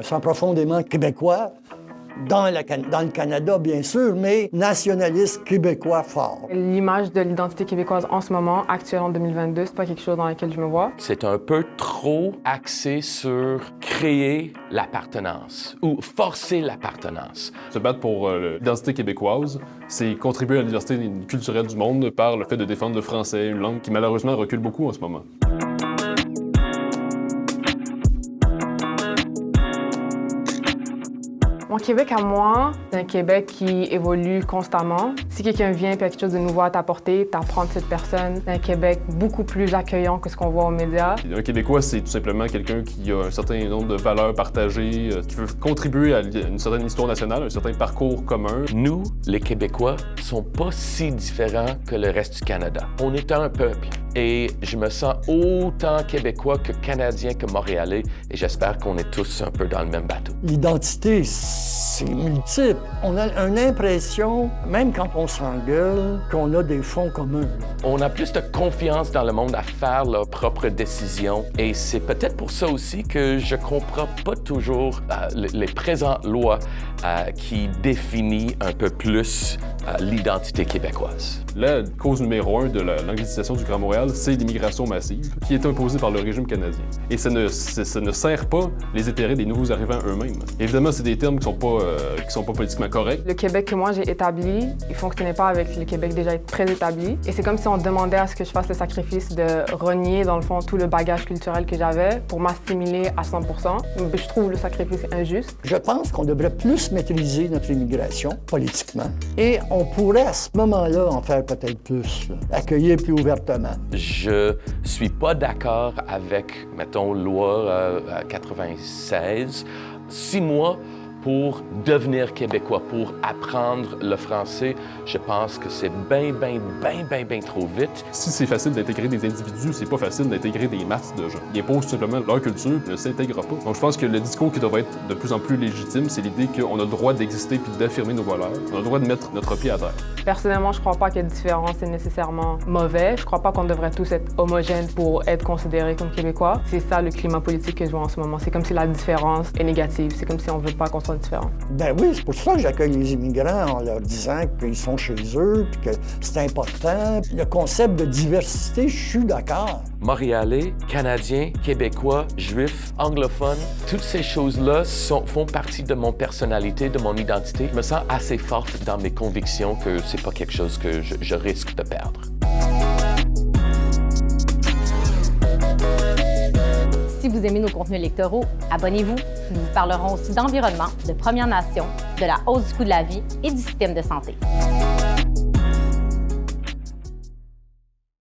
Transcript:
me sens profondément québécois, dans le Canada, bien sûr, mais nationaliste québécois fort. L'image de l'identité québécoise en ce moment, actuelle en 2022, c'est pas quelque chose dans lequel je me vois. C'est un peu trop axé sur créer l'appartenance ou forcer l'appartenance. Se battre pour l'identité québécoise, c'est contribuer à la diversité culturelle du monde par le fait de défendre le français, une langue qui malheureusement recule beaucoup en ce moment. Mon Québec à moi, c'est un Québec qui évolue constamment. Si quelqu'un vient et a quelque chose de nouveau à t'apporter, t'apprends de cette personne. C'est un Québec beaucoup plus accueillant que ce qu'on voit aux médias. Un Québécois, c'est tout simplement quelqu'un qui a un certain nombre de valeurs partagées, qui veut contribuer à une certaine histoire nationale, un certain parcours commun. Nous, les Québécois, sont pas si différents que le reste du Canada. On est un peuple et je me sens autant Québécois que Canadien que Montréalais et j'espère qu'on est tous un peu dans le même bateau. L'identité, c'est multiple. On a une impression, même quand on s'engueule, qu'on a des fonds communs. On a plus de confiance dans le monde à faire leurs propres décisions et c'est peut-être pour ça aussi que je comprends pas toujours les présentes lois qui définissent un peu plus l'identité québécoise. La cause numéro 1 de l'anglicisation du Grand Montréal, c'est l'immigration massive qui est imposée par le régime canadien. Et ça ne sert pas les intérêts des nouveaux arrivants eux-mêmes. Évidemment, c'est des termes qui sont pas politiquement corrects. Le Québec que moi j'ai établi, il fonctionnait pas avec le Québec déjà très établi. Et c'est comme si on demandait à ce que je fasse le sacrifice de renier, dans le fond, tout le bagage culturel que j'avais pour m'assimiler à 100%. Je trouve le sacrifice injuste. Je pense qu'on devrait plus maîtriser notre immigration politiquement. Et on pourrait à ce moment-là en faire peut-être plus, là, accueillir plus ouvertement. Je suis pas d'accord avec, mettons, loi 96. 6 mois pour devenir québécois, pour apprendre le français, je pense que c'est bien trop vite. Si c'est facile d'intégrer des individus, c'est pas facile d'intégrer des masses de gens. Ils imposent simplement leur culture et ne s'intègrent pas. Donc je pense que le discours qui devrait être de plus en plus légitime, c'est l'idée qu'on a le droit d'exister puis d'affirmer nos valeurs. On a le droit de mettre notre pied à terre. Personnellement, je crois pas que la différence est nécessairement mauvais. Je crois pas qu'on devrait tous être homogènes pour être considérés comme Québécois. C'est ça le climat politique que je vois en ce moment. C'est comme si la différence est négative. C'est comme si on veut pas qu'on soit différent. Ben oui, c'est pour ça que j'accueille les immigrants en leur disant qu'ils sont chez eux puis que c'est important. Le concept de diversité, je suis d'accord. Montréalais, Canadiens, Québécois, Juifs, anglophones, toutes ces choses-là font partie de mon personnalité, de mon identité. Je me sens assez forte dans mes convictions que c'est pas quelque chose que je risque de perdre. Si vous aimez nos contenus électoraux, abonnez-vous. Nous vous parlerons aussi d'environnement, de Premières Nations, de la hausse du coût de la vie et du système de santé.